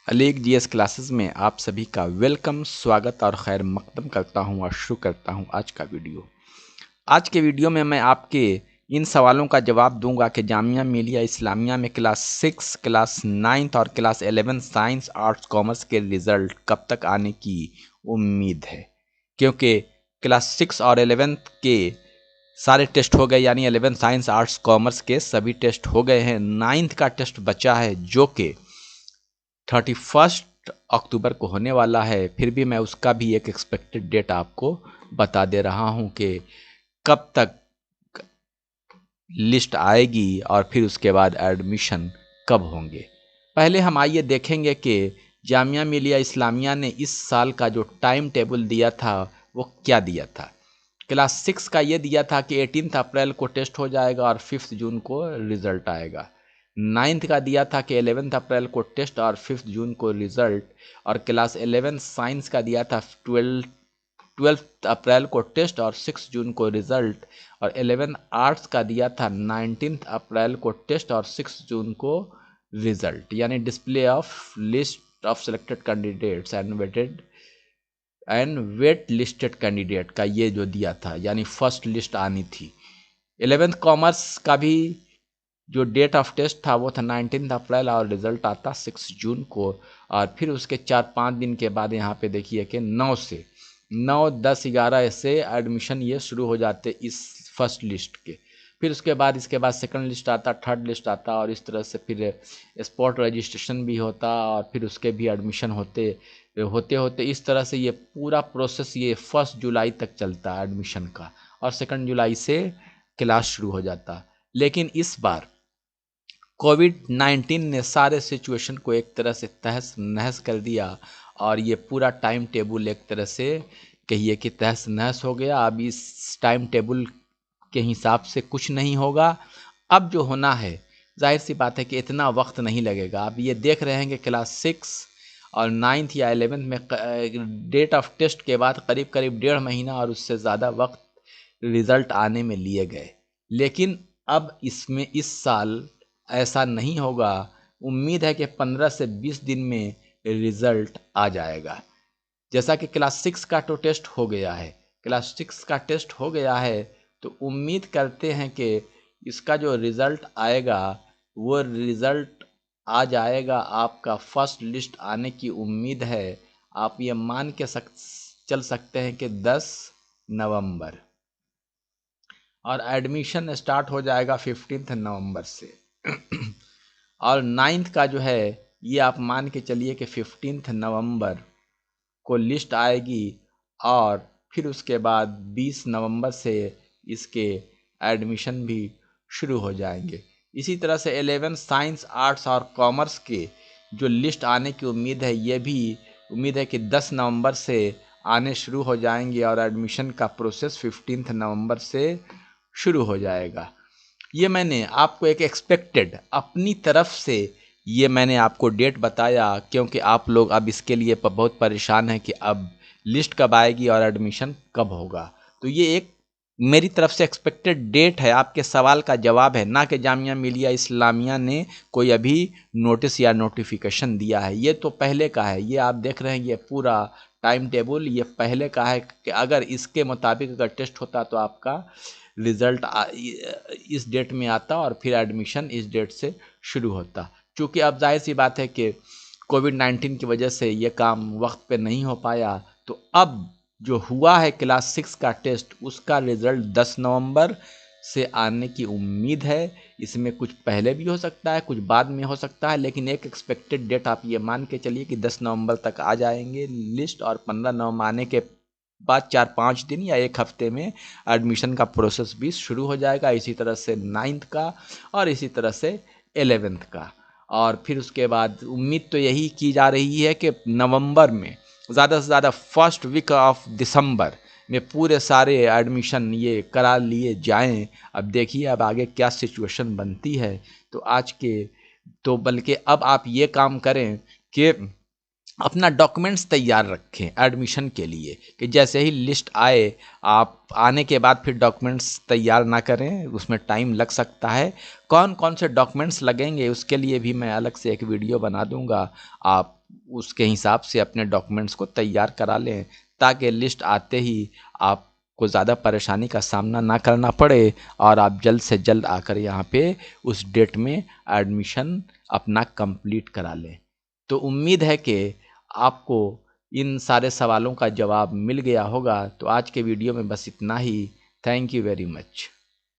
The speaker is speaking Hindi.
अलीक जीएस क्लासेस में आप सभी का वेलकम, स्वागत और खैर मकदम करता हूं और शुरू करता हूं आज का वीडियो। आज के वीडियो में मैं आपके इन सवालों का जवाब दूंगा कि जामिया मिलिया इस्लामिया में क्लास 6, क्लास 9 और क्लास 11 साइंस आर्ट्स कॉमर्स के रिज़ल्ट कब तक आने की उम्मीद है। क्योंकि क्लास 6 और 11 के सारे टेस्ट हो गए, यानी 11 साइंस आर्ट्स कॉमर्स के सभी टेस्ट हो गए हैं। 9th का टेस्ट बचा है जो कि 31 अक्टूबर को होने वाला है। फिर भी मैं उसका भी एक एक्सपेक्टेड डेट आपको बता दे रहा हूं कि कब तक लिस्ट आएगी और फिर उसके बाद एडमिशन कब होंगे। पहले हम आइए देखेंगे कि जामिया मिलिया इस्लामिया ने इस साल का जो टाइम टेबल दिया था वो क्या दिया था। क्लास 6 का ये दिया था कि 18 अप्रैल को टेस्ट हो जाएगा और 5 जून को रिज़ल्ट आएगा। 9th का दिया था कि 11 अप्रैल को टेस्ट और 5 जून को रिज़ल्ट। और क्लास 11 साइंस का दिया था 12 अप्रैल को टेस्ट और 6 जून को रिज़ल्ट। और 11 आर्ट्स का दिया था 19 अप्रैल को टेस्ट और 6 जून को रिज़ल्ट, यानी display of list of selected candidates and wait listed candidate का ये जो दिया था, यानी फर्स्ट लिस्ट आनी थी। 11th कॉमर्स का भी जो डेट ऑफ टेस्ट था वो था 19 अप्रैल और रिज़ल्ट आता 6 जून को। और फिर उसके 4-5 दिन के बाद यहाँ पे देखिए कि 9 10 11 से एडमिशन ये शुरू हो जाते इस फर्स्ट लिस्ट के। फिर उसके बाद इसके बाद सेकंड लिस्ट आता, थर्ड लिस्ट आता और इस तरह से फिर स्पॉट रजिस्ट्रेशन भी होता और फिर उसके भी एडमिशन होते होते होते इस तरह से ये पूरा प्रोसेस ये 1 जुलाई तक चलता एडमिशन का और 2 जुलाई से क्लास शुरू हो जाता। लेकिन इस बार कोविड-19 ने सारे सिचुएशन को एक तरह से तहस नहस कर दिया और ये पूरा टाइम टेबल एक तरह से कहिए कि तहस नहस हो गया। अब इस टाइम टेबल के हिसाब से कुछ नहीं होगा। अब जो होना है जाहिर सी बात है कि इतना वक्त नहीं लगेगा। अब ये देख रहे हैं कि क्लास 6 और 9th या 11th में डेट ऑफ टेस्ट के बाद करीब करीब 1.5 महीना और उससे ज़्यादा वक्त रिज़ल्ट आने में लिए गए। लेकिन अब इसमें इस साल ऐसा नहीं होगा। उम्मीद है कि 15 से 20 दिन में रिज़ल्ट आ जाएगा। जैसा कि क्लास 6 का तो टेस्ट हो गया है, क्लास 6 का टेस्ट हो गया है तो उम्मीद करते हैं कि इसका जो रिज़ल्ट आएगा वो रिज़ल्ट आ जाएगा। आपका फर्स्ट लिस्ट आने की उम्मीद है। आप ये मान के चल सकते हैं कि 10 नवंबर और एडमिशन स्टार्ट हो जाएगा 15 नवंबर से। और 9th का जो है ये आप मान के चलिए कि 15 नवंबर को लिस्ट आएगी और फिर उसके बाद 20 नवंबर से इसके एडमिशन भी शुरू हो जाएंगे। इसी तरह से 11 साइंस आर्ट्स और कॉमर्स के जो लिस्ट आने की उम्मीद है ये भी उम्मीद है कि 10 नवंबर से आने शुरू हो जाएंगे और एडमिशन का प्रोसेस 15 नवंबर से शुरू हो जाएगा। ये मैंने आपको एक एक्सपेक्टेड अपनी तरफ से ये मैंने आपको डेट बताया क्योंकि आप लोग अब इसके लिए बहुत परेशान हैं कि अब लिस्ट कब आएगी और एडमिशन कब होगा। तो ये एक मेरी तरफ से एक्सपेक्टेड डेट है, आपके सवाल का जवाब है, ना कि जामिया मिलिया इस्लामिया ने कोई अभी नोटिस या नोटिफिकेशन दिया है। ये तो पहले का है, ये आप देख रहे हैं ये पूरा टाइम टेबल ये पहले का है कि अगर इसके मुताबिक अगर टेस्ट होता तो आपका रिज़ल्ट इस डेट में आता और फिर एडमिशन इस डेट से शुरू होता। चूँकि अब जाहिर सी बात है कि कोविड-19 की वजह से ये काम वक्त पे नहीं हो पाया, तो अब जो हुआ है क्लास 6 का टेस्ट उसका रिज़ल्ट 10 नवंबर से आने की उम्मीद है। इसमें कुछ पहले भी हो सकता है, कुछ बाद में हो सकता है, लेकिन एक एक्सपेक्टेड डेट आप ये मान के चलिए कि 10 नवंबर तक आ जाएंगे लिस्ट और 15 नवंबर आने के बाद 4-5 दिन या एक हफ्ते में एडमिशन का प्रोसेस भी शुरू हो जाएगा। इसी तरह से 9th का और इसी तरह से 11th का। और फिर उसके बाद उम्मीद तो यही की जा रही है कि नवंबर में ज़्यादा से ज़्यादा फर्स्ट वीक ऑफ दिसंबर में पूरे सारे एडमिशन ये करा लिए जाएं। अब देखिए अब आगे क्या सिचुएशन बनती है। तो आज के तो बल्कि अब आप ये काम करें कि अपना डॉक्यूमेंट्स तैयार रखें एडमिशन के लिए कि जैसे ही लिस्ट आए आप आने के बाद फिर डॉक्यूमेंट्स तैयार ना करें, उसमें टाइम लग सकता है। कौन कौन से डॉक्यूमेंट्स लगेंगे उसके लिए भी मैं अलग से एक वीडियो बना दूंगा। आप उसके हिसाब से अपने डॉक्यूमेंट्स को तैयार करा लें, ताकि लिस्ट आते ही आपको ज़्यादा परेशानी का सामना ना करना पड़े और आप जल्द से जल्द आकर यहाँ पे उस डेट में एडमिशन अपना कंप्लीट करा लें। तो उम्मीद है कि आपको इन सारे सवालों का जवाब मिल गया होगा। तो आज के वीडियो में बस इतना ही। Thank you very much.